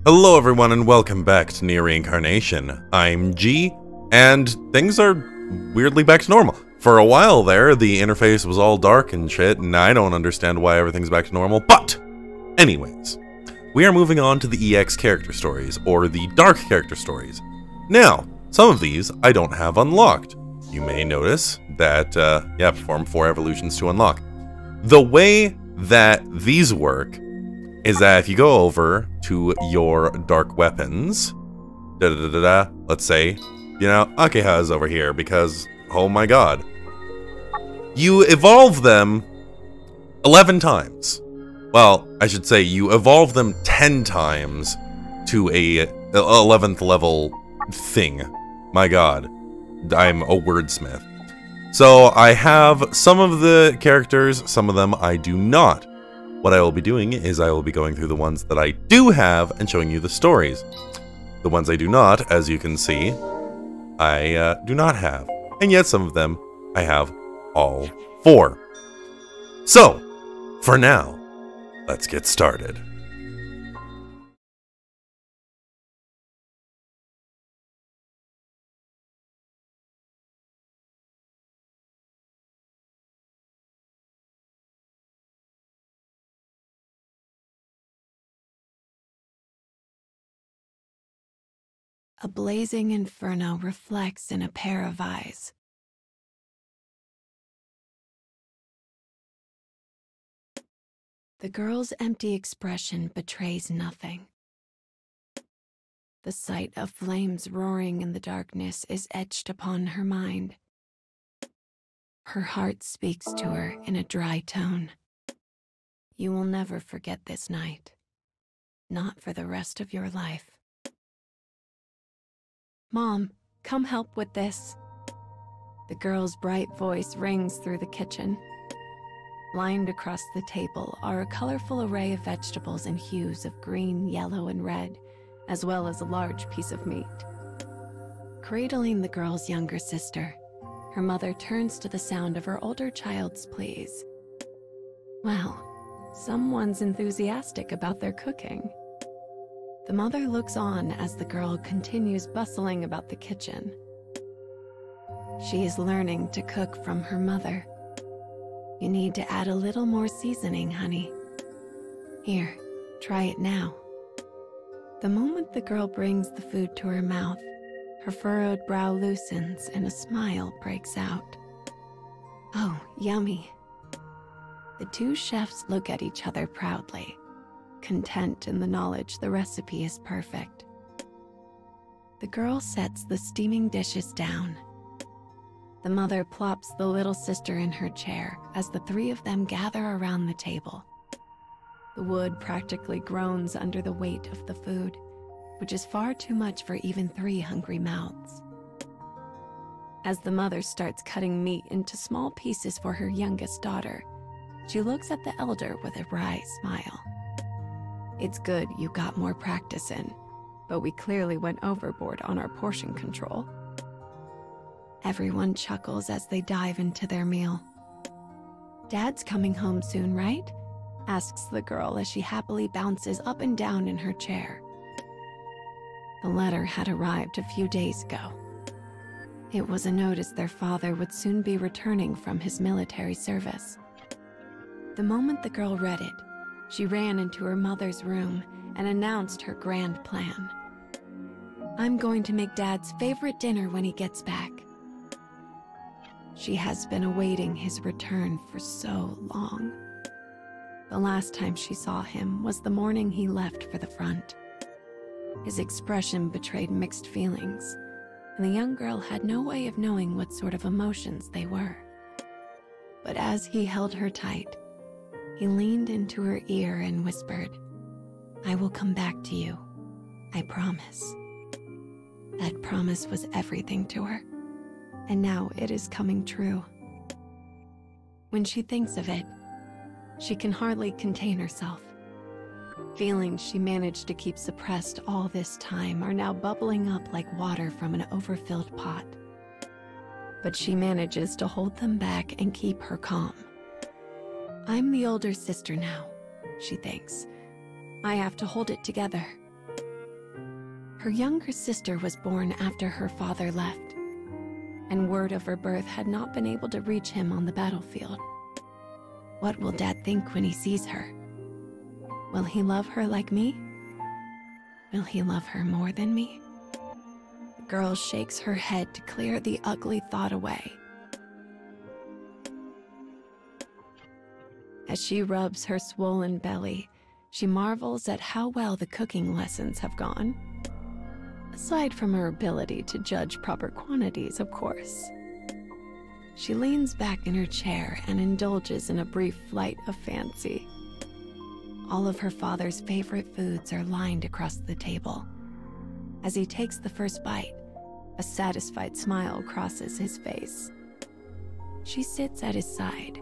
Hello everyone and welcome back to Nier Reincarnation. I'm G, and things are weirdly back to normal. For a while there, the interface was all dark and shit, and I don't understand why everything's back to normal, but anyways, we are moving on to the EX character stories, or the dark character stories. Now, some of these I don't have unlocked. You may notice that, perform 4 evolutions to unlock. The way that these work is that if you go over to your dark weapons, let's say, Akeha is over here because, oh my god. You evolve them 11 times. Well, I should say you evolve them 10 times to a 11th level thing. My god, I'm a wordsmith. So I have some of the characters, some of them I do not. What I will be doing is I will be going through the ones that I do have and showing you the stories. The ones I do not, as you can see, I do not have. And yet some of them I have all 4. So, for now, let's get started. A blazing inferno reflects in a pair of eyes. The girl's empty expression betrays nothing. The sight of flames roaring in the darkness is etched upon her mind. Her heart speaks to her in a dry tone. You will never forget this night. Not for the rest of your life. Mom, come help with this. The girl's bright voice rings through the kitchen. Lined across the table are a colorful array of vegetables in hues of green, yellow, and red, as well as a large piece of meat. Cradling the girl's younger sister, her mother turns to the sound of her older child's pleas. Well, someone's enthusiastic about their cooking. The mother looks on as the girl continues bustling about the kitchen. She is learning to cook from her mother. You need to add a little more seasoning, honey. Here, try it now. The moment the girl brings the food to her mouth, her furrowed brow loosens and a smile breaks out. Oh, yummy. The 2 chefs look at each other proudly, content in the knowledge the recipe is perfect. The girl sets the steaming dishes down. The mother plops the little sister in her chair as the 3 of them gather around the table. The wood practically groans under the weight of the food, which is far too much for even 3 hungry mouths. As the mother starts cutting meat into small pieces for her youngest daughter, she looks at the elder with a wry smile. It's good you got more practice in, but we clearly went overboard on our portion control. Everyone chuckles as they dive into their meal. Dad's coming home soon, right? Asks the girl as she happily bounces up and down in her chair. The letter had arrived a few days ago. It was a notice their father would soon be returning from his military service. The moment the girl read it, she ran into her mother's room and announced her grand plan. I'm going to make Dad's favorite dinner when he gets back. She has been awaiting his return for so long. The last time she saw him was the morning he left for the front. His expression betrayed mixed feelings, and the young girl had no way of knowing what sort of emotions they were. But as he held her tight, he leaned into her ear and whispered, I will come back to you. I promise. That promise was everything to her, and now it is coming true. When she thinks of it, she can hardly contain herself. Feelings she managed to keep suppressed all this time are now bubbling up like water from an overfilled pot. But she manages to hold them back and keep her calm. I'm the older sister now, she thinks. I have to hold it together. Her younger sister was born after her father left, and word of her birth had not been able to reach him on the battlefield. What will Dad think when he sees her? Will he love her like me? Will he love her more than me? The girl shakes her head to clear the ugly thought away. As she rubs her swollen belly, she marvels at how well the cooking lessons have gone. Aside from her ability to judge proper quantities, of course. She leans back in her chair and indulges in a brief flight of fancy. All of her father's favorite foods are lined across the table. As he takes the first bite, a satisfied smile crosses his face. She sits at his side,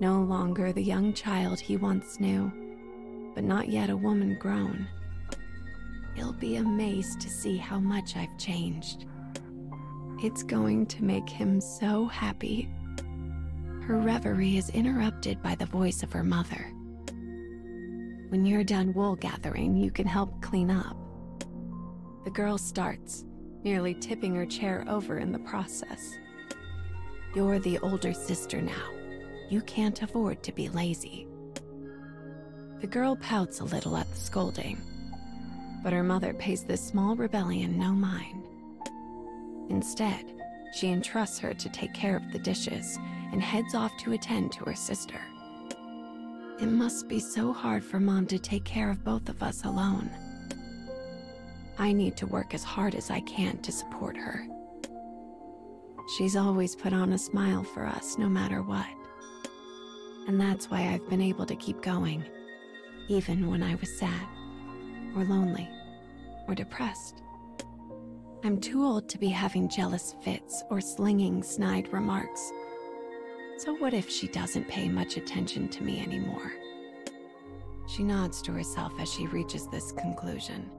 no longer the young child he once knew, but not yet a woman grown. He'll be amazed to see how much I've changed. It's going to make him so happy. Her reverie is interrupted by the voice of her mother. When you're done wool gathering, you can help clean up. The girl starts, nearly tipping her chair over in the process. You're the older sister now. You can't afford to be lazy. The girl pouts a little at the scolding, but her mother pays this small rebellion no mind. Instead, she entrusts her to take care of the dishes and heads off to attend to her sister. It must be so hard for Mom to take care of both of us alone. I need to work as hard as I can to support her. She's always put on a smile for us no matter what. And that's why I've been able to keep going, even when I was sad, or lonely, or depressed. I'm too old to be having jealous fits or slinging snide remarks. So what if she doesn't pay much attention to me anymore? She nods to herself as she reaches this conclusion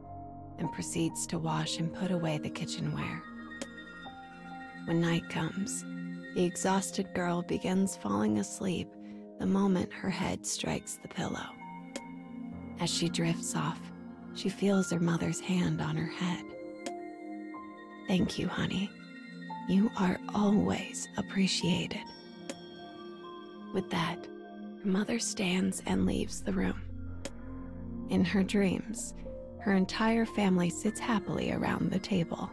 and proceeds to wash and put away the kitchenware. When night comes, the exhausted girl begins falling asleep the moment her head strikes the pillow. As she drifts off, she feels her mother's hand on her head. Thank you, honey. You are always appreciated. With that, her mother stands and leaves the room. In her dreams, her entire family sits happily around the table.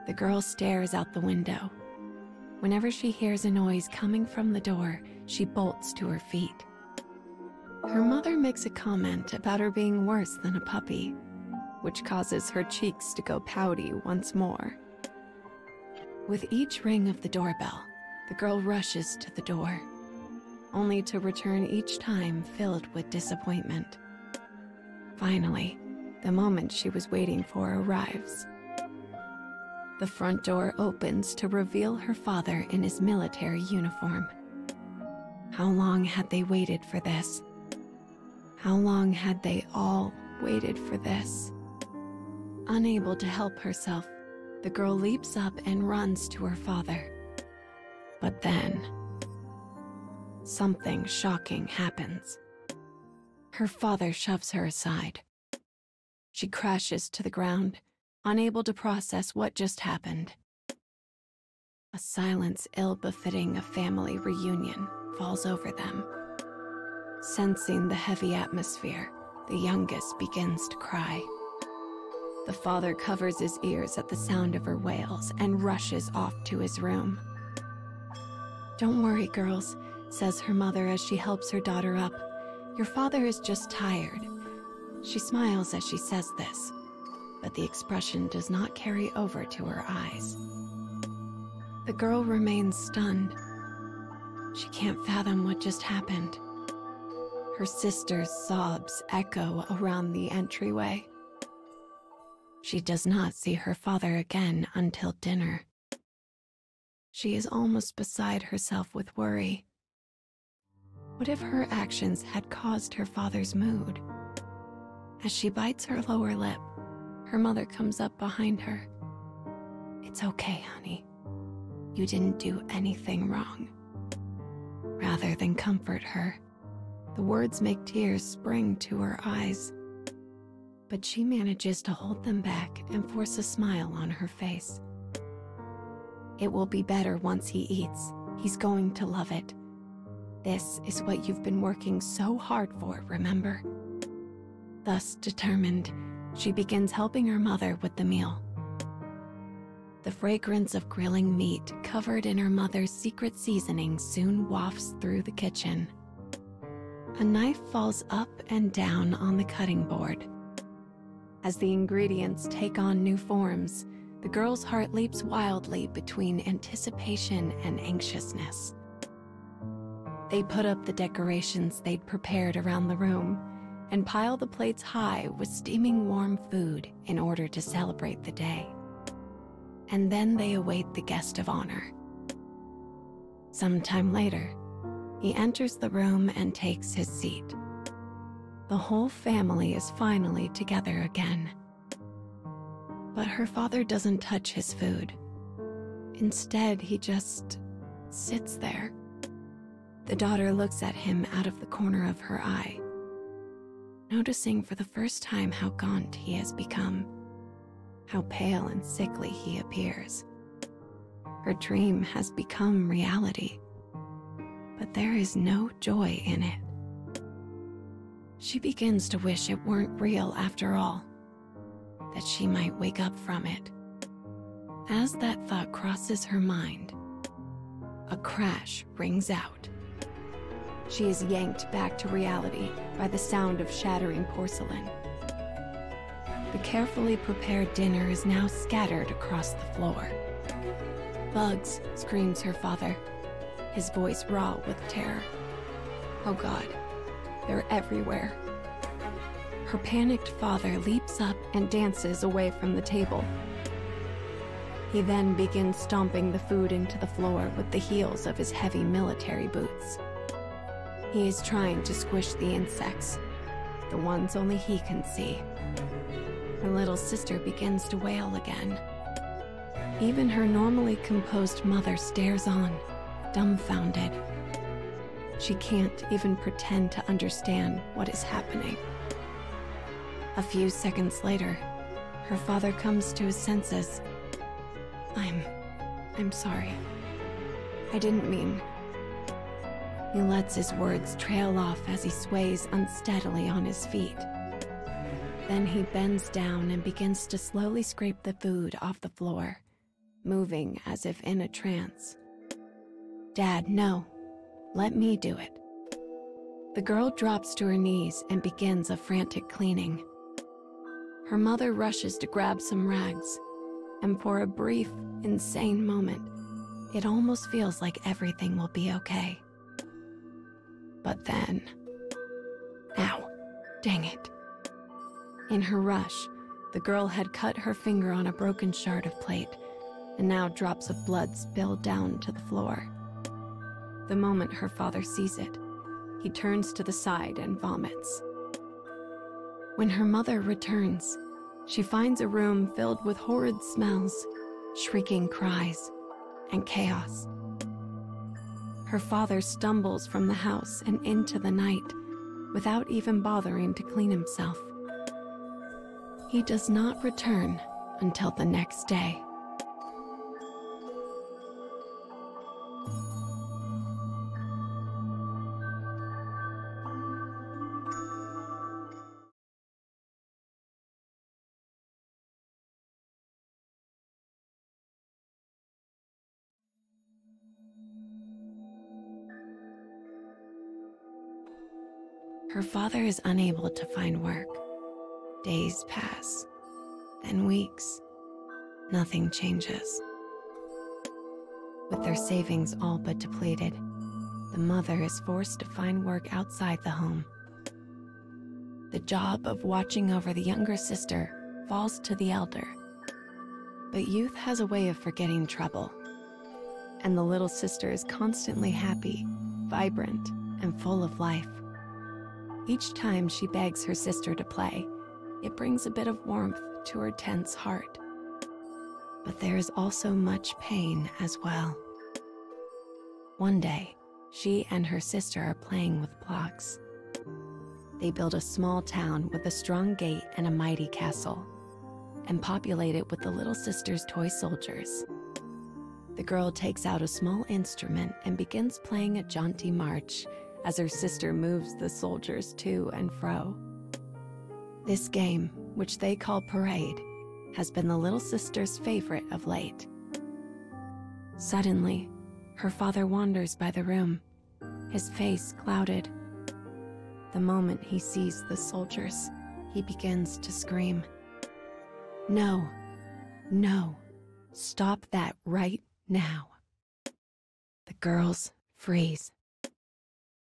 The girl stares out the window. Whenever she hears a noise coming from the door, she bolts to her feet. Her mother makes a comment about her being worse than a puppy, which causes her cheeks to go pouty once more. With each ring of the doorbell, the girl rushes to the door, only to return each time filled with disappointment. Finally, the moment she was waiting for arrives. The front door opens to reveal her father in his military uniform. How long had they waited for this? How long had they all waited for this? Unable to help herself, the girl leaps up and runs to her father. But then, something shocking happens. Her father shoves her aside. She crashes to the ground, unable to process what just happened. A silence ill-befitting a family reunion falls over them. Sensing the heavy atmosphere, the youngest begins to cry. The father covers his ears at the sound of her wails and rushes off to his room. "Don't worry, girls," says her mother as she helps her daughter up. "Your father is just tired." She smiles as she says this, but the expression does not carry over to her eyes. The girl remains stunned. She can't fathom what just happened. Her sister's sobs echo around the entryway. She does not see her father again until dinner. She is almost beside herself with worry What if her actions had caused her father's mood? As she bites her lower lip, her mother comes up behind her. "It's okay, honey. You didn't do anything wrong." Rather than comfort her, the words make tears spring to her eyes. But she manages to hold them back and force a smile on her face. "It will be better once he eats. He's going to love it. This is what you've been working so hard for, remember?" Thus determined, she begins helping her mother with the meal. The fragrance of grilling meat covered in her mother's secret seasoning soon wafts through the kitchen. A knife falls up and down on the cutting board. As the ingredients take on new forms, the girl's heart leaps wildly between anticipation and anxiousness. They put up the decorations they'd prepared around the room and pile the plates high with steaming warm food in order to celebrate the day. And then they await the guest of honor. Sometime later, he enters the room and takes his seat. The whole family is finally together again. But her father doesn't touch his food. Instead, he just sits there. The daughter looks at him out of the corner of her eye, noticing for the first time how gaunt he has become, how pale and sickly he appears. Her dream has become reality, but there is no joy in it. She begins to wish it weren't real after all, that she might wake up from it. As that thought crosses her mind, a crash rings out. She is yanked back to reality by the sound of shattering porcelain. The carefully prepared dinner is now scattered across the floor. "Bugs!" screams her father, his voice raw with terror. Oh God, they're everywhere. Her panicked father leaps up and dances away from the table. He then begins stomping the food into the floor with the heels of his heavy military boots. He is trying to squish the insects, the ones only he can see. Her little sister begins to wail again. Even her normally composed mother stares on, dumbfounded. She can't even pretend to understand what is happening. A few seconds later, her father comes to his senses. I'm sorry. I didn't mean..." He lets his words trail off as he sways unsteadily on his feet. Then he bends down and begins to slowly scrape the food off the floor, moving as if in a trance. "Dad, no. Let me do it." The girl drops to her knees and begins a frantic cleaning. Her mother rushes to grab some rags, and for a brief, insane moment, it almost feels like everything will be okay. But then... Ow! Dang it. In her rush, the girl had cut her finger on a broken shard of plate, and now drops of blood spill down to the floor. The moment her father sees it, he turns to the side and vomits. When her mother returns, she finds a room filled with horrid smells, shrieking cries, and chaos. Her father stumbles from the house and into the night without even bothering to clean himself. He does not return until the next day. Her father is unable to find work. Days pass, then weeks. Nothing changes. With their savings all but depleted, the mother is forced to find work outside the home. The job of watching over the younger sister falls to the elder. But youth has a way of forgetting trouble, and the little sister is constantly happy, vibrant, and full of life. Each time she begs her sister to play, it brings a bit of warmth to her tense heart. But there is also much pain as well. One day, she and her sister are playing with blocks. They build a small town with a strong gate and a mighty castle, and populate it with the little sister's toy soldiers. The girl takes out a small instrument and begins playing a jaunty march as her sister moves the soldiers to and fro. This game, which they call Parade, has been the little sister's favorite of late. Suddenly, her father wanders by the room, his face clouded. The moment he sees the soldiers, he begins to scream. No, no, stop that right now. The girls freeze.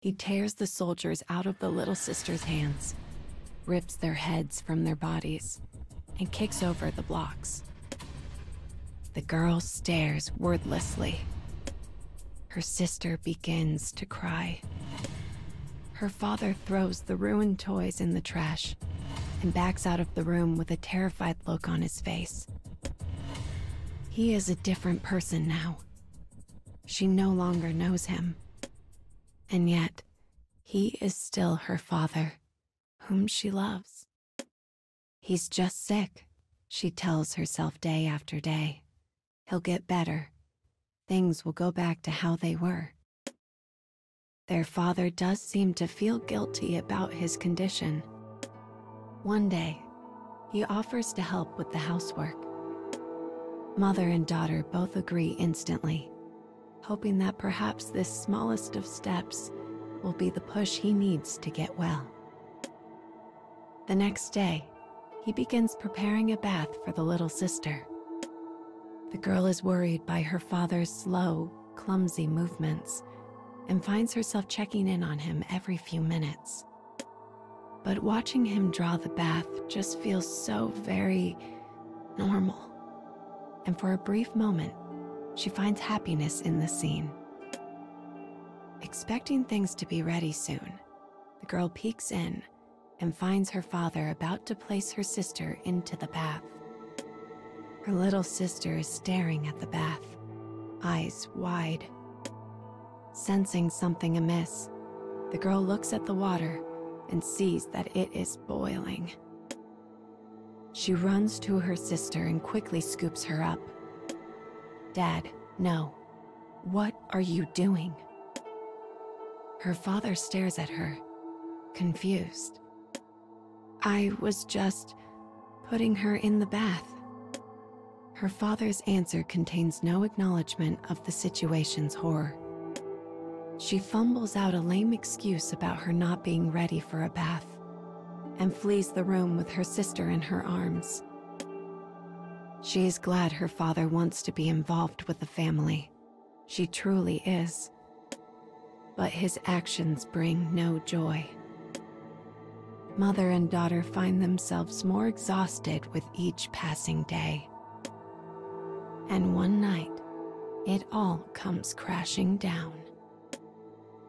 He tears the soldiers out of the little sister's hands, rips their heads from their bodies, and kicks over the blocks. The girl stares wordlessly. Her sister begins to cry. Her father throws the ruined toys in the trash and backs out of the room with a terrified look on his face. He is a different person now. She no longer knows him. And yet, he is still her father, whom she loves. He's just sick, she tells herself day after day. He'll get better. Things will go back to how they were. Their father does seem to feel guilty about his condition. One day, he offers to help with the housework. Mother and daughter both agree instantly, hoping that perhaps this smallest of steps will be the push he needs to get well. The next day, he begins preparing a bath for the little sister. The girl is worried by her father's slow, clumsy movements and finds herself checking in on him every few minutes. But watching him draw the bath just feels so very normal. And for a brief moment, she finds happiness in the scene. Expecting things to be ready soon, the girl peeks in and finds her father about to place her sister into the bath. Her little sister is staring at the bath, eyes wide. Sensing something amiss, the girl looks at the water and sees that it is boiling. She runs to her sister and quickly scoops her up. "Dad, no. What are you doing?" Her father stares at her, confused. "I was just putting her in the bath." Her father's answer contains no acknowledgement of the situation's horror. She fumbles out a lame excuse about her not being ready for a bath and flees the room with her sister in her arms. She is glad her father wants to be involved with the family. She truly is. But his actions bring no joy. Mother and daughter find themselves more exhausted with each passing day. And one night, it all comes crashing down.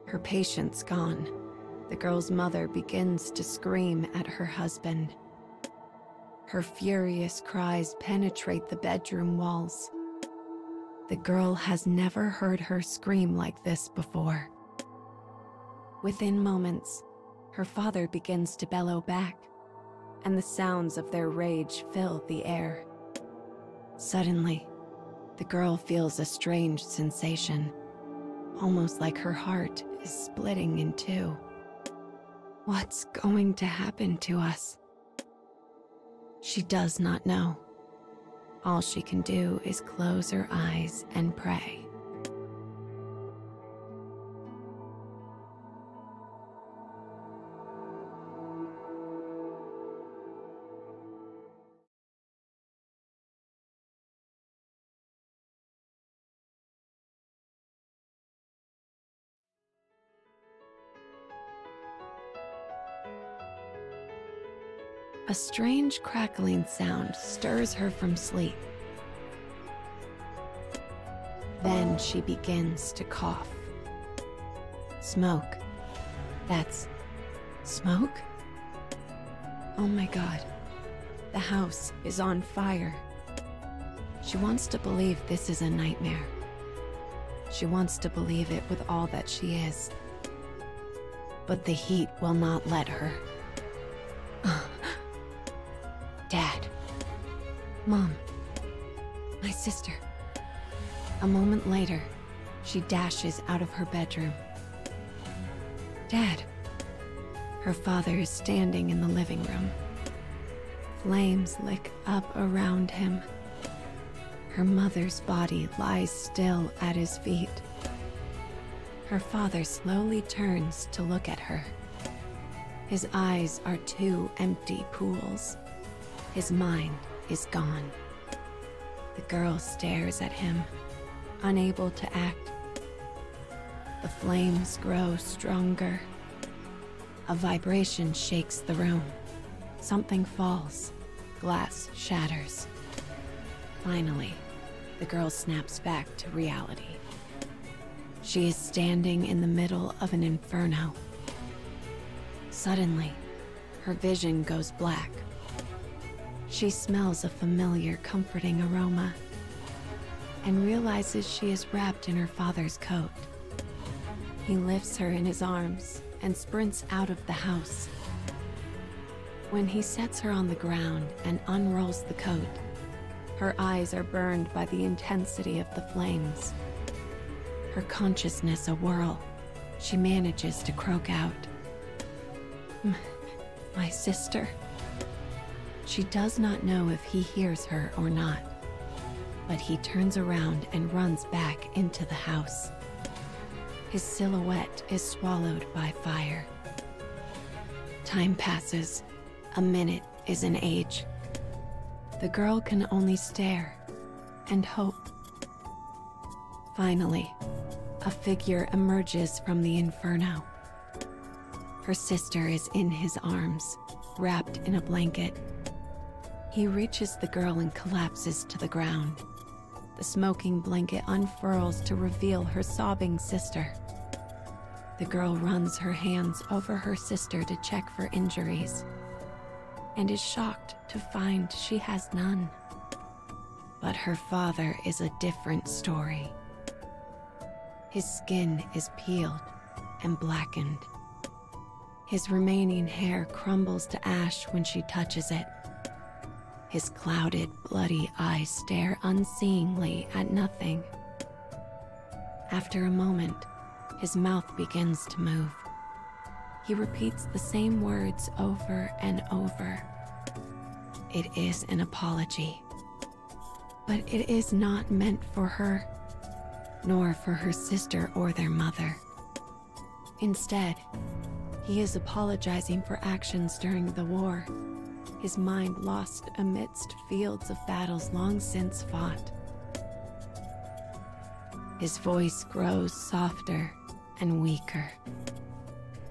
Her patience gone, the girl's mother begins to scream at her husband. Her furious cries penetrate the bedroom walls. The girl has never heard her scream like this before. Within moments, her father begins to bellow back, and the sounds of their rage fill the air. Suddenly, the girl feels a strange sensation, almost like her heart is splitting in two. What's going to happen to us? She does not know. All she can do is close her eyes and pray. A strange crackling sound stirs her from sleep. Then she begins to cough. Smoke That's smoke? Oh my god. The house is on fire. She wants to believe this is a nightmare. She wants to believe it with all that she is. But the heat will not let her. Dad. Mom. My sister. A moment later, she dashes out of her bedroom. Dad. Her father is standing in the living room. Flames lick up around him. Her mother's body lies still at his feet. Her father slowly turns to look at her. His eyes are two empty pools. His mind is gone. The girl stares at him, unable to act. The flames grow stronger. A vibration shakes the room. Something falls. Glass shatters. Finally, the girl snaps back to reality. She is standing in the middle of an inferno. Suddenly, her vision goes black. She smells a familiar, comforting aroma and realizes she is wrapped in her father's coat. He lifts her in his arms and sprints out of the house. When he sets her on the ground and unrolls the coat, her eyes are burned by the intensity of the flames. Her consciousness a whirl, she manages to croak out, My sister. She does not know if he hears her or not, but he turns around and runs back into the house. His silhouette is swallowed by fire. Time passes. A minute is an age. The girl can only stare and hope. Finally, a figure emerges from the inferno. Her sister is in his arms, wrapped in a blanket. He reaches the girl and collapses to the ground. The smoking blanket unfurls to reveal her sobbing sister. The girl runs her hands over her sister to check for injuries, and is shocked to find she has none. But her father is a different story. His skin is peeled and blackened. His remaining hair crumbles to ash when she touches it. His clouded, bloody eyes stare unseeingly at nothing. After a moment, his mouth begins to move. He repeats the same words over and over. It is an apology. But it is not meant for her, nor for her sister or their mother. Instead, he is apologizing for actions during the war, his mind lost amidst fields of battles long since fought. His voice grows softer and weaker.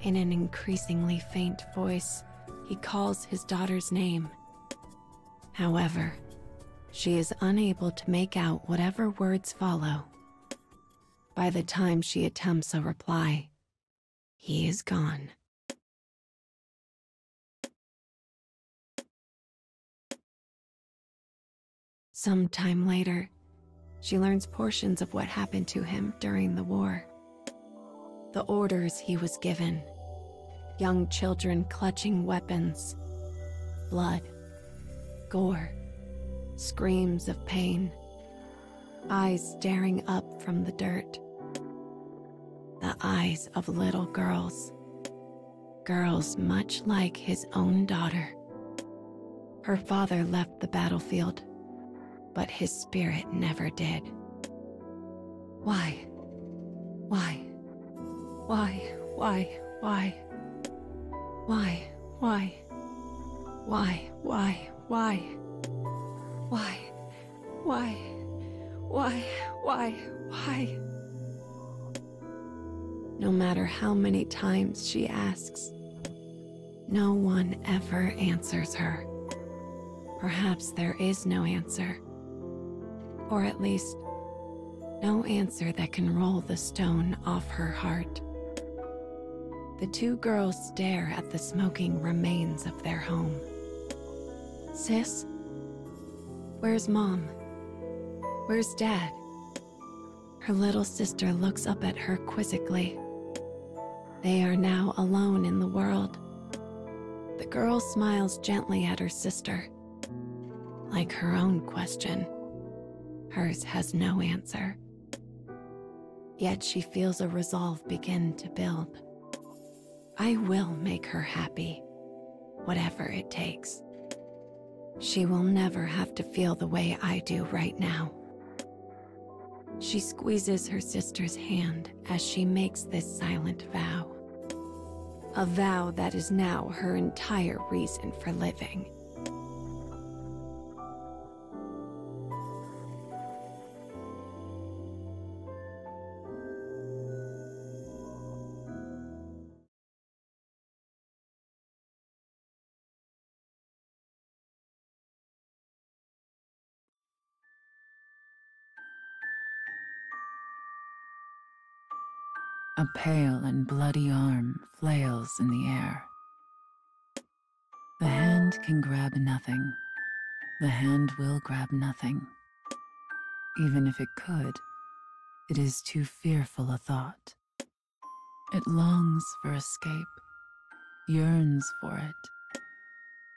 In an increasingly faint voice, he calls his daughter's name. However, she is unable to make out whatever words follow. By the time she attempts a reply, he is gone. Some time later, she learns portions of what happened to him during the war. The orders he was given. Young children clutching weapons. Blood. Gore. Screams of pain. Eyes staring up from the dirt. The eyes of little girls. Girls much like his own daughter. Her father left the battlefield, but his spirit never did. Why? Why? Why? Why? Why? Why? Why? Why? Why? Why? Why? Why? Why? Why? Why? No matter how many times she asks, no one ever answers her. Perhaps there is no answer. Or at least, no answer that can roll the stone off her heart. The two girls stare at the smoking remains of their home. Sis? Where's Mom? Where's Dad? Her little sister looks up at her quizzically. They are now alone in the world. The girl smiles gently at her sister. Like her own question, hers has no answer. Yet she feels a resolve begin to build. I will make her happy, whatever it takes. She will never have to feel the way I do right now. She squeezes her sister's hand as she makes this silent vow. A vow that is now her entire reason for living. A pale and bloody arm flails in the air. The hand can grab nothing. The hand will grab nothing. Even if it could, it is too fearful a thought. It longs for escape, yearns for it.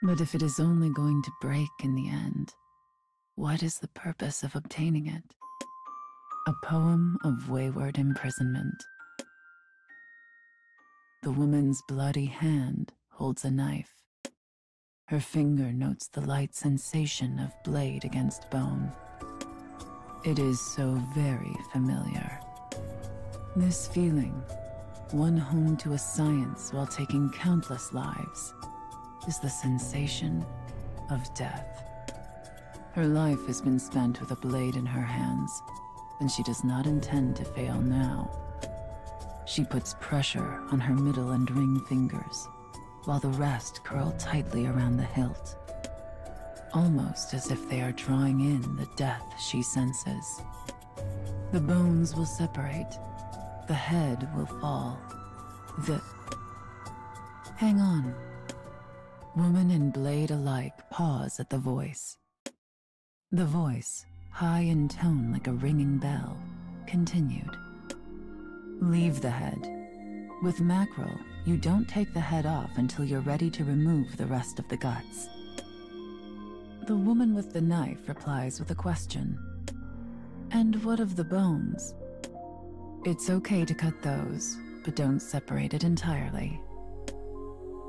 But if it is only going to break in the end, what is the purpose of obtaining it? A poem of wayward imprisonment. The woman's bloody hand holds a knife. Her finger notes the light sensation of blade against bone. It is so very familiar. This feeling, one home to a science while taking countless lives, is the sensation of death. Her life has been spent with a blade in her hands, and she does not intend to fail now. She puts pressure on her middle and ring fingers, while the rest curl tightly around the hilt, almost as if they are drawing in the death she senses. The bones will separate, the head will fall, Hang on. Woman and blade alike pause at the voice. The voice, high in tone like a ringing bell, continued. Leave the head. With mackerel, you don't take the head off until you're ready to remove the rest of the guts. The woman with the knife replies with a question. And what of the bones? It's okay to cut those, but don't separate it entirely.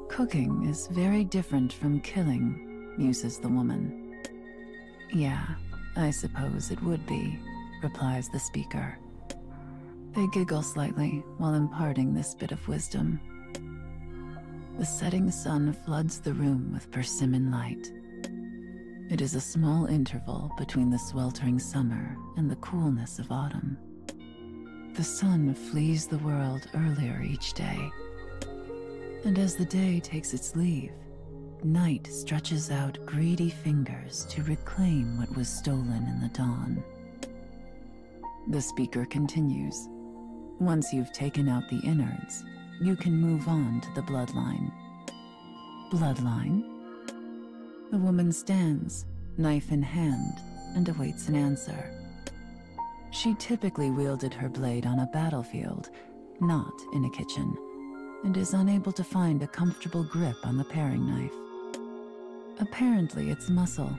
Cooking is very different from killing, muses the woman. Yeah, I suppose it would be, replies the speaker. They giggle slightly while imparting this bit of wisdom. The setting sun floods the room with persimmon light. It is a small interval between the sweltering summer and the coolness of autumn. The sun flees the world earlier each day. And as the day takes its leave, night stretches out greedy fingers to reclaim what was stolen in the dawn. The speaker continues. Once you've taken out the innards, you can move on to the bloodline. Bloodline? The woman stands, knife in hand, and awaits an answer. She typically wielded her blade on a battlefield, not in a kitchen, and is unable to find a comfortable grip on the paring knife. Apparently it's muscle.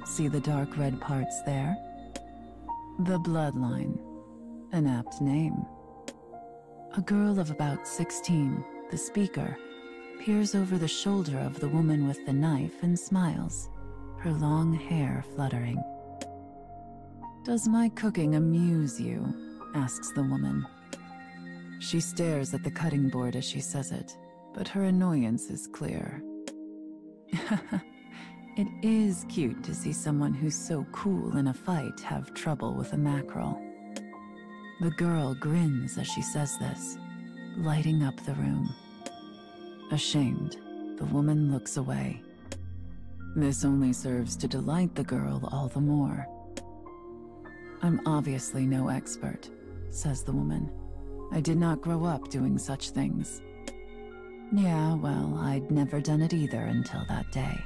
See the dark red parts there? The bloodline. An apt name. A girl of about 16, the speaker, peers over the shoulder of the woman with the knife and smiles, her long hair fluttering. Does my cooking amuse you? Asks the woman. She stares at the cutting board as she says it, but her annoyance is clear. It is cute to see someone who's so cool in a fight have trouble with a mackerel. The girl grins as she says this, lighting up the room. Ashamed, the woman looks away. This only serves to delight the girl all the more. I'm obviously no expert, says the woman. I did not grow up doing such things. Yeah, well, I'd never done it either until that day.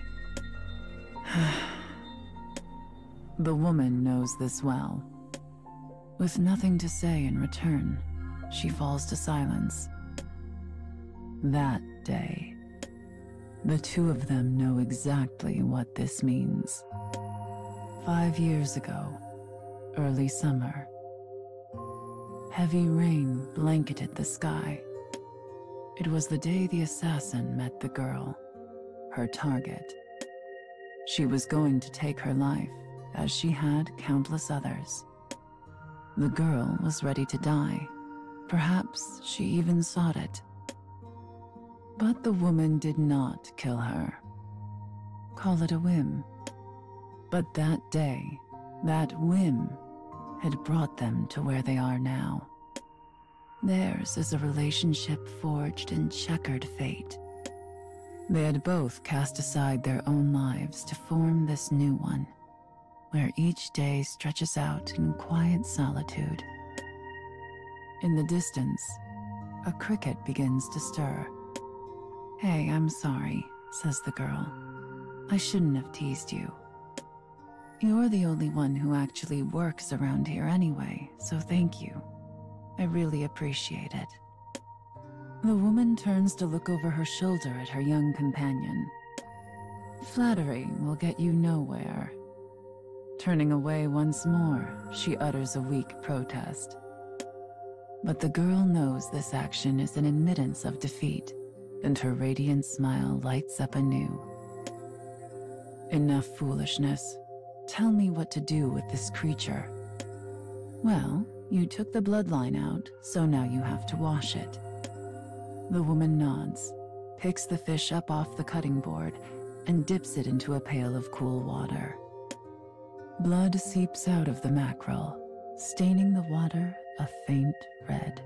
The woman knows this well. With nothing to say in return, she falls to silence. That day, the two of them know exactly what this means. 5 years ago, early summer, heavy rain blanketed the sky. It was the day the assassin met the girl, her target. She was going to take her life, as she had countless others. The girl was ready to die. Perhaps she even sought it. But the woman did not kill her. Call it a whim. But that day, that whim had brought them to where they are now. Theirs is a relationship forged in checkered fate. They had both cast aside their own lives to form this new one, where each day stretches out in quiet solitude. In the distance, a cricket begins to stir. "Hey, I'm sorry," says the girl. "I shouldn't have teased you. You're the only one who actually works around here anyway, so thank you. I really appreciate it." The woman turns to look over her shoulder at her young companion. Flattery will get you nowhere. Turning away once more, she utters a weak protest. But the girl knows this action is an admittance of defeat, and her radiant smile lights up anew. "Enough foolishness. Tell me what to do with this creature." "Well, you took the bloodline out, so now you have to wash it." The woman nods, picks the fish up off the cutting board, and dips it into a pail of cool water. Blood seeps out of the mackerel, staining the water a faint red.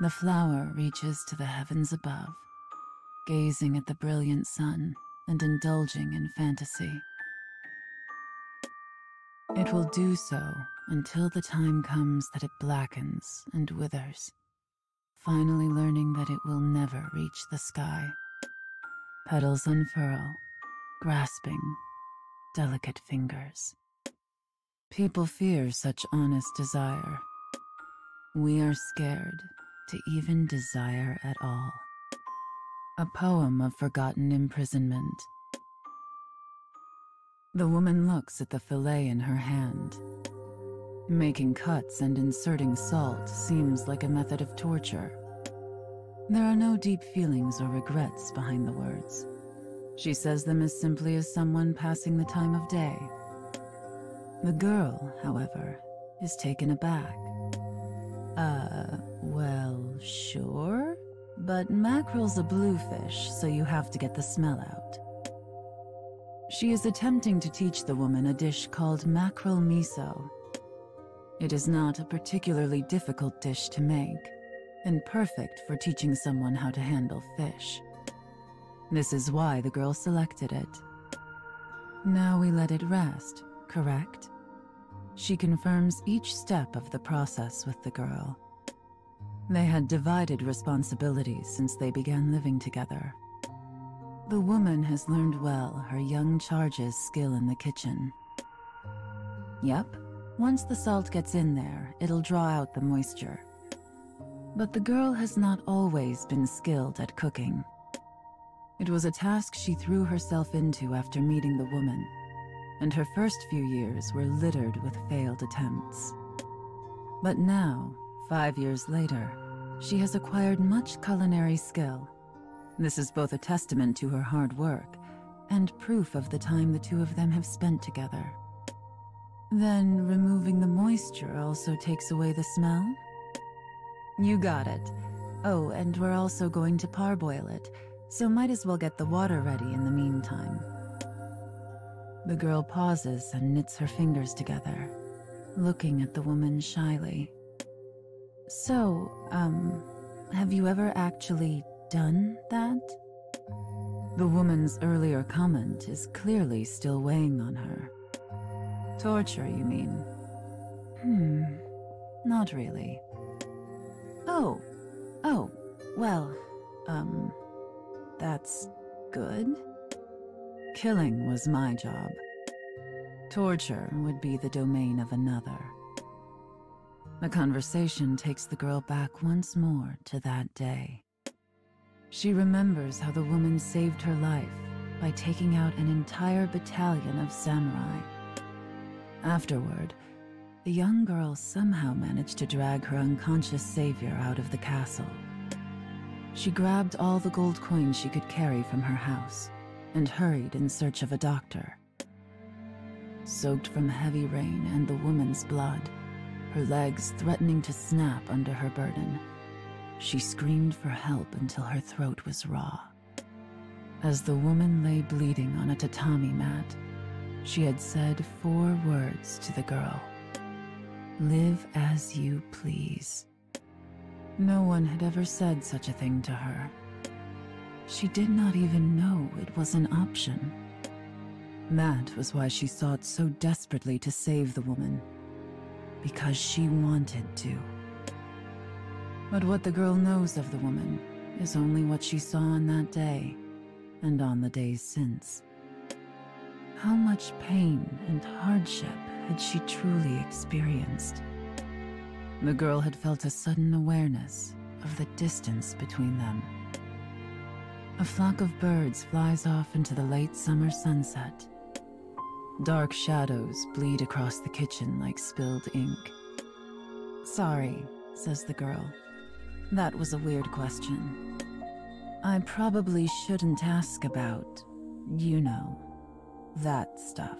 The flower reaches to the heavens above, gazing at the brilliant sun and indulging in fantasy. It will do so until the time comes that it blackens and withers, finally learning that it will never reach the sky. Petals unfurl, grasping delicate fingers. People fear such honest desire. We are scared to even desire at all. A poem of forgotten imprisonment. The woman looks at the fillet in her hand. Making cuts and inserting salt seems like a method of torture. There are no deep feelings or regrets behind the words. She says them as simply as someone passing the time of day. The girl, however, is taken aback. Well, sure, but mackerel's a bluefish, so you have to get the smell out. She is attempting to teach the woman a dish called mackerel miso. It is not a particularly difficult dish to make, and perfect for teaching someone how to handle fish. This is why the girl selected it. Now we let it rest, correct? She confirms each step of the process with the girl. They had divided responsibilities since they began living together. The woman has learned well her young charge's skill in the kitchen. Yep, once the salt gets in there, it'll draw out the moisture. But the girl has not always been skilled at cooking. It was a task she threw herself into after meeting the woman, and her first few years were littered with failed attempts. But now, 5 years later, she has acquired much culinary skill. This is both a testament to her hard work and proof of the time the two of them have spent together. Then, removing the moisture also takes away the smell? You got it. Oh, and we're also going to parboil it, so might as well get the water ready in the meantime. The girl pauses and knits her fingers together, looking at the woman shyly. So, have you ever actually done that? The woman's earlier comment is clearly still weighing on her. Torture, you mean? Not really. Oh, well, that's good. Killing was my job. Torture would be the domain of another. The conversation takes the girl back once more to that day. She remembers how the woman saved her life by taking out an entire battalion of samurai. Afterward, the young girl somehow managed to drag her unconscious savior out of the castle. She grabbed all the gold coins she could carry from her house and hurried in search of a doctor. Soaked from heavy rain and the woman's blood, her legs threatening to snap under her burden, she screamed for help until her throat was raw. As the woman lay bleeding on a tatami mat, she had said 4 words to the girl. Live as you please. No one had ever said such a thing to her. She did not even know it was an option. That was why she sought so desperately to save the woman. Because she wanted to. But what the girl knows of the woman is only what she saw on that day, and on the days since. How much pain and hardship had she truly experienced? The girl had felt a sudden awareness of the distance between them. A flock of birds flies off into the late summer sunset. Dark shadows bleed across the kitchen like spilled ink. Sorry, says the girl. That was a weird question. I probably shouldn't ask about, you know, that stuff.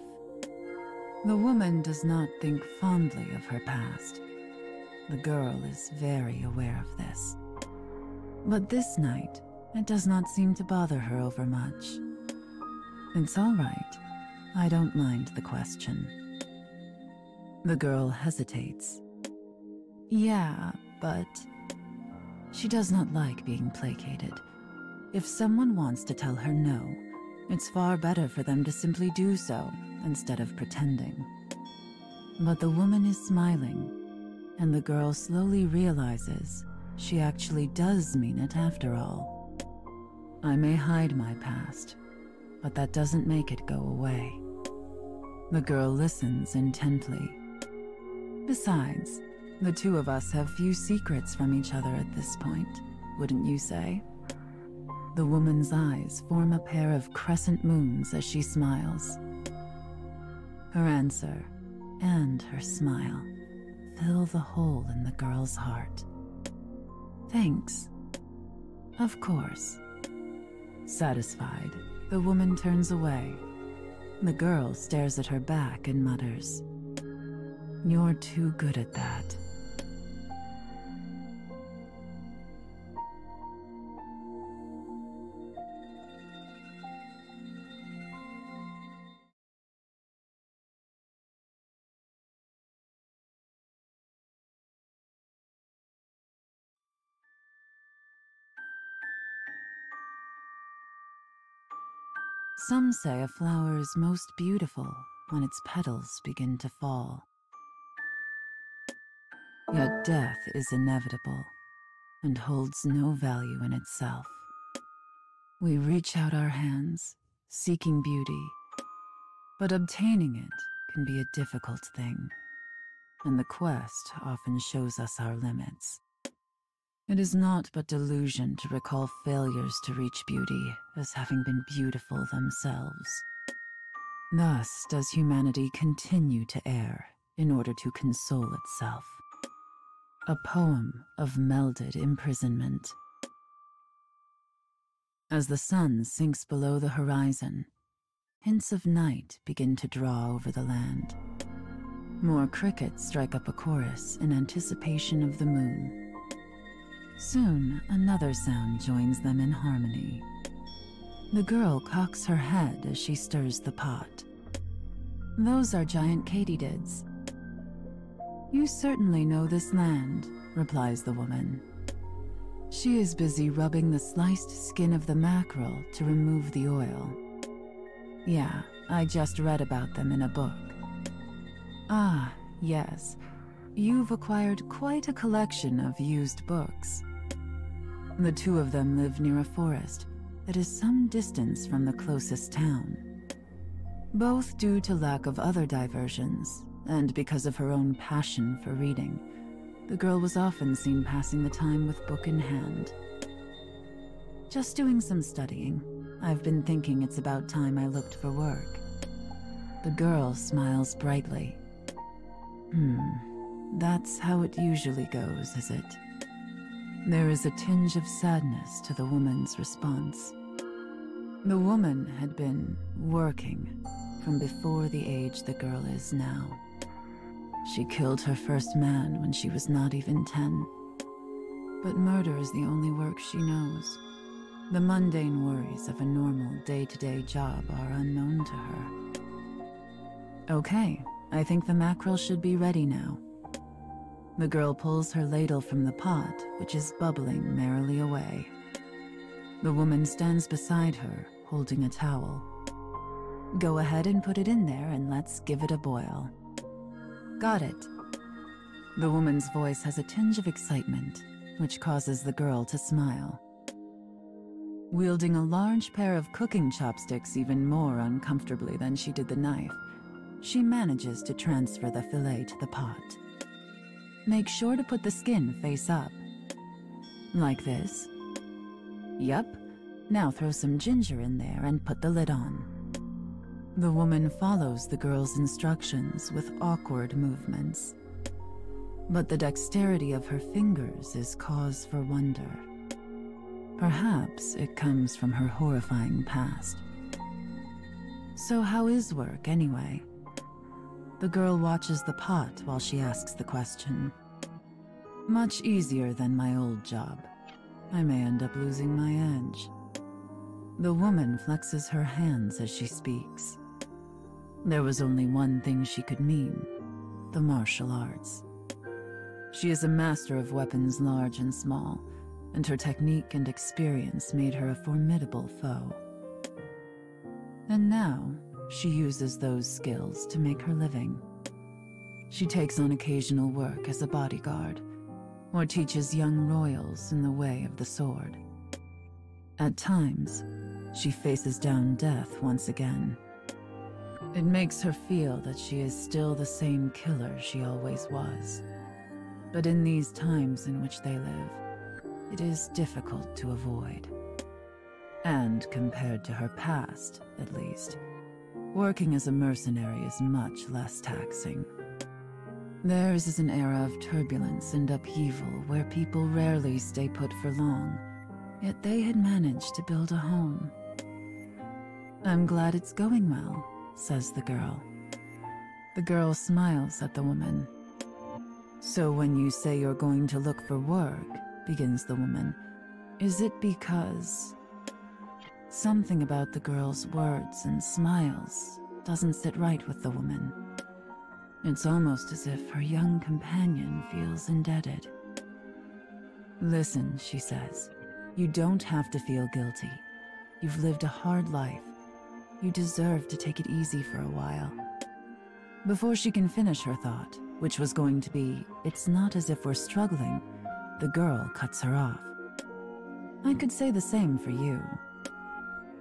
The woman does not think fondly of her past. The girl is very aware of this. But this night, it does not seem to bother her overmuch. It's all right. I don't mind the question. The girl hesitates. Yeah, but... She does not like being placated. If someone wants to tell her no, it's far better for them to simply do so instead of pretending. But the woman is smiling, and the girl slowly realizes she actually does mean it after all. I may hide my past, but that doesn't make it go away. The girl listens intently. Besides, the two of us have few secrets from each other at this point, wouldn't you say? The woman's eyes form a pair of crescent moons as she smiles. Her answer, and her smile, fill the hole in the girl's heart. Thanks. Of course. Satisfied, the woman turns away. The girl stares at her back and mutters, "You're too good at that." Some say a flower is most beautiful when its petals begin to fall. Yet death is inevitable and holds no value in itself. We reach out our hands, seeking beauty, but obtaining it can be a difficult thing, and the quest often shows us our limits. It is not but delusion to recall failures to reach beauty as having been beautiful themselves. Thus does humanity continue to err in order to console itself. A poem of melded imprisonment. As the sun sinks below the horizon, hints of night begin to draw over the land. More crickets strike up a chorus in anticipation of the moon. Soon, another sound joins them in harmony. The girl cocks her head as she stirs the pot. Those are giant katydids. You certainly know this land, replies the woman. She is busy rubbing the sliced skin of the mackerel to remove the oil. Yeah, I just read about them in a book. Ah, yes. You've acquired quite a collection of used books. The two of them live near a forest that is some distance from the closest town. Both due to lack of other diversions, and because of her own passion for reading, the girl was often seen passing the time with book in hand. Just doing some studying. I've been thinking it's about time I looked for work. The girl smiles brightly. That's how it usually goes, is it? There is a tinge of sadness to the woman's response. The woman had been working from before the age the girl is now. She killed her first man when she was not even 10. But murder is the only work she knows. The mundane worries of a normal day-to-day job are unknown to her. Okay, I think the mackerel should be ready now. The girl pulls her ladle from the pot, which is bubbling merrily away. The woman stands beside her, holding a towel. Go ahead and put it in there and let's give it a boil. Got it. The woman's voice has a tinge of excitement, which causes the girl to smile. Wielding a large pair of cooking chopsticks even more uncomfortably than she did the knife, she manages to transfer the fillet to the pot. Make sure to put the skin face up. Like this. Yep. Now throw some ginger in there and put the lid on. The woman follows the girl's instructions with awkward movements. But the dexterity of her fingers is cause for wonder. Perhaps it comes from her horrifying past. So how is work, anyway? The girl watches the pot while she asks the question. Much easier than my old job. I may end up losing my edge. The woman flexes her hands as she speaks. There was only one thing she could mean: the martial arts. She is a master of weapons large and small, and her technique and experience made her a formidable foe. And now, she uses those skills to make her living. She takes on occasional work as a bodyguard, or teaches young royals in the way of the sword. At times, she faces down death once again. It makes her feel that she is still the same killer she always was. But in these times in which they live, it is difficult to avoid. And compared to her past, at least, working as a mercenary is much less taxing. Theirs is an era of turbulence and upheaval where people rarely stay put for long, yet they had managed to build a home. I'm glad it's going well, says the girl. The girl smiles at the woman. So when you say you're going to look for work, begins the woman, is it because... Something about the girl's words and smiles doesn't sit right with the woman. It's almost as if her young companion feels indebted. Listen, she says, you don't have to feel guilty. You've lived a hard life. You deserve to take it easy for a while. Before she can finish her thought, which was going to be, it's not as if we're struggling, the girl cuts her off. I could say the same for you.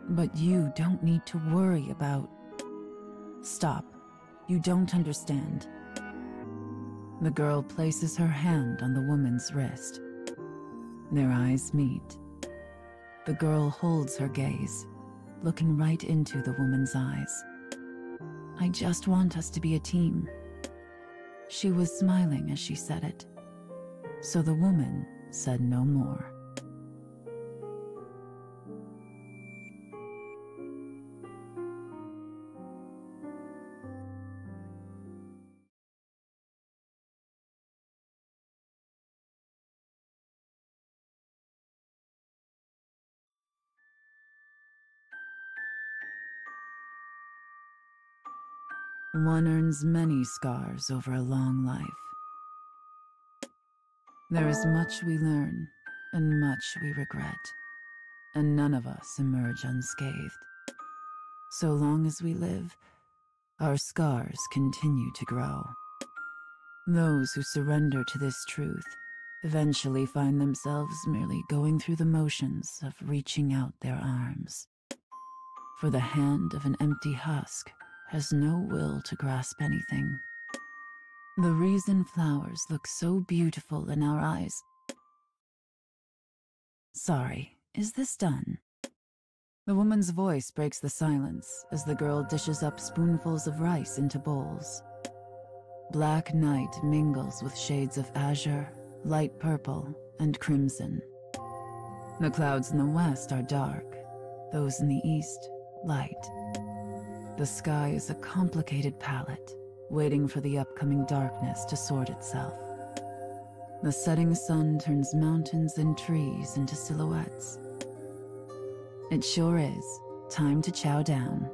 But you don't need to worry about... Stop. You don't understand. The girl places her hand on the woman's wrist. Their eyes meet. The girl holds her gaze, looking right into the woman's eyes. I just want us to be a team. She was smiling as she said it, so the woman said no more. One earns many scars over a long life. There is much we learn, and much we regret, and none of us emerge unscathed. So long as we live, our scars continue to grow. Those who surrender to this truth eventually find themselves merely going through the motions of reaching out their arms. For the hand of an empty husk has no will to grasp anything. The reason flowers look so beautiful in our eyes. Sorry, is this done? The woman's voice breaks the silence as the girl dishes up spoonfuls of rice into bowls. Black night mingles with shades of azure, light purple, and crimson. The clouds in the west are dark, those in the east, light. The sky is a complicated palette, waiting for the upcoming darkness to sort itself. The setting sun turns mountains and trees into silhouettes. It sure is time to chow down.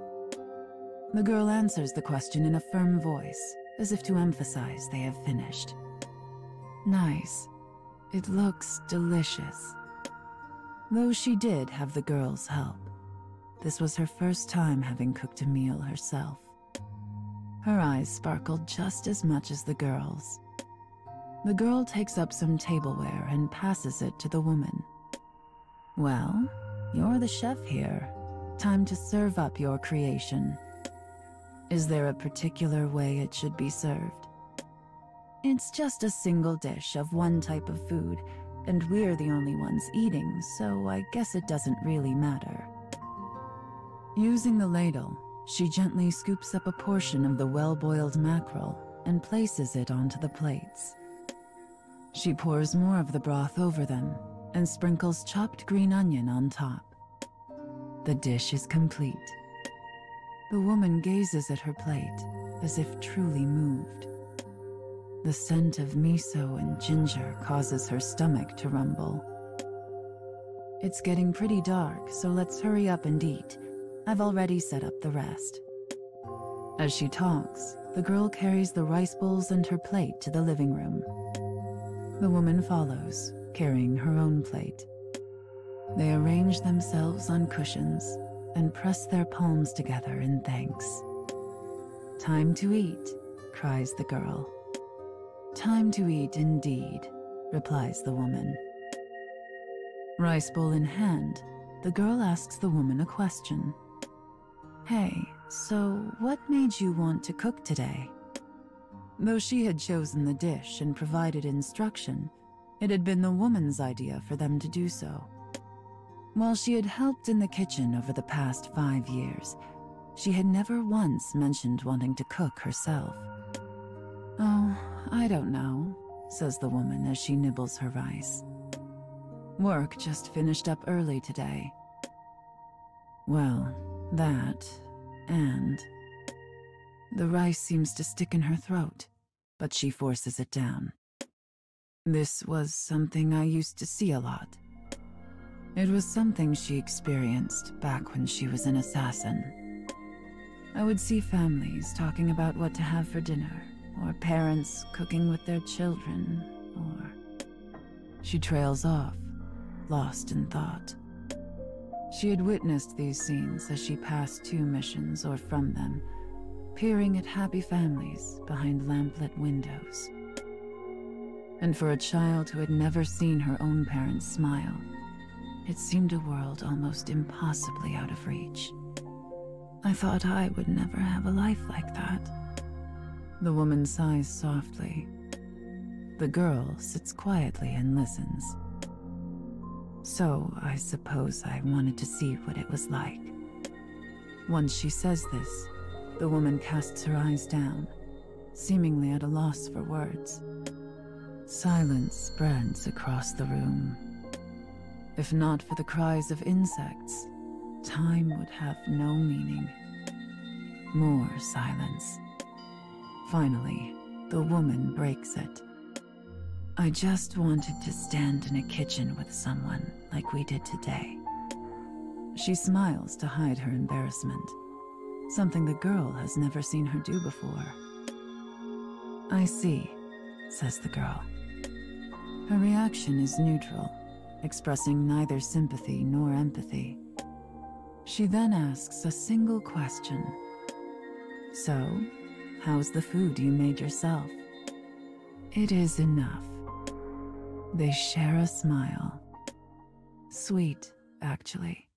The girl answers the question in a firm voice, as if to emphasize they have finished. Nice. It looks delicious. Though she did have the girl's help, this was her first time having cooked a meal herself. Her eyes sparkled just as much as the girl's. The girl takes up some tableware and passes it to the woman. Well, you're the chef here. Time to serve up your creation. Is there a particular way it should be served? It's just a single dish of one type of food, and we're the only ones eating, so I guess it doesn't really matter. Using the ladle, she gently scoops up a portion of the well-boiled mackerel and places it onto the plates. She pours more of the broth over them and sprinkles chopped green onion on top. The dish is complete. The woman gazes at her plate as if truly moved. The scent of miso and ginger causes her stomach to rumble. It's getting pretty dark, so let's hurry up and eat. I've already set up the rest. As she talks, the girl carries the rice bowls and her plate to the living room. The woman follows, carrying her own plate. They arrange themselves on cushions and press their palms together in thanks. Time to eat, cries the girl. Time to eat indeed, replies the woman. Rice bowl in hand, the girl asks the woman a question. Hey, so what made you want to cook today? Though she had chosen the dish and provided instruction, it had been the woman's idea for them to do so. While she had helped in the kitchen over the past 5 years, she had never once mentioned wanting to cook herself. Oh, I don't know, says the woman as she nibbles her rice. Work just finished up early today. Well, that, and... The rice seems to stick in her throat, but she forces it down. This was something I used to see a lot. It was something she experienced back when she was an assassin. I would see families talking about what to have for dinner, or parents cooking with their children, or... She trails off, lost in thought. She had witnessed these scenes as she passed to missions or from them, peering at happy families behind lamplit windows. And for a child who had never seen her own parents smile, it seemed a world almost impossibly out of reach. I thought I would never have a life like that. The woman sighs softly. The girl sits quietly and listens. So I suppose I wanted to see what it was like. Once she says this, the woman casts her eyes down, seemingly at a loss for words. Silence spreads across the room. If not for the cries of insects, time would have no meaning. More silence. Finally, the woman breaks it. I just wanted to stand in a kitchen with someone like we did today. She smiles to hide her embarrassment. something the girl has never seen her do before. "I see," says the girl. Her reaction is neutral, expressing neither sympathy nor empathy. She then asks a single question. "So, how's the food you made yourself?" It is enough. They share a smile. Sweet, actually.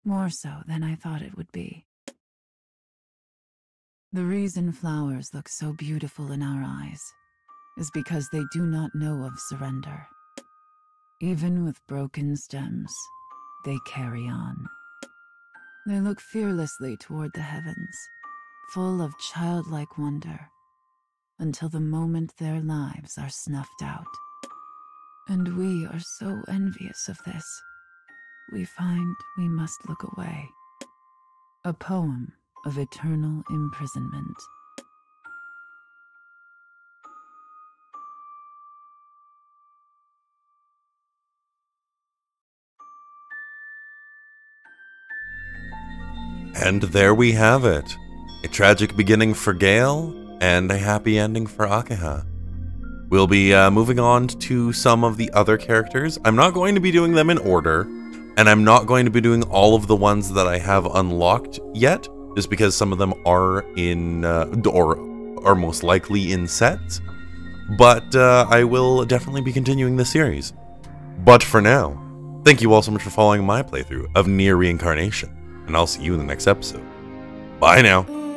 More so than I thought it would be. The reason flowers look so beautiful in our eyes is because they do not know of surrender. Even with broken stems, they carry on. They look fearlessly toward the heavens, full of childlike wonder, until the moment their lives are snuffed out. And we are so envious of this, we find we must look away. A poem of eternal imprisonment. And there we have it. A tragic beginning for Gale, and a happy ending for Akaha. We'll be moving on to some of the other characters. I'm not going to be doing them in order, and I'm not going to be doing all of the ones that I have unlocked yet, just because some of them are in, or are most likely in sets. But I will definitely be continuing the series. But for now, thank you all so much for following my playthrough of Nier Reincarnation, and I'll see you in the next episode. Bye now!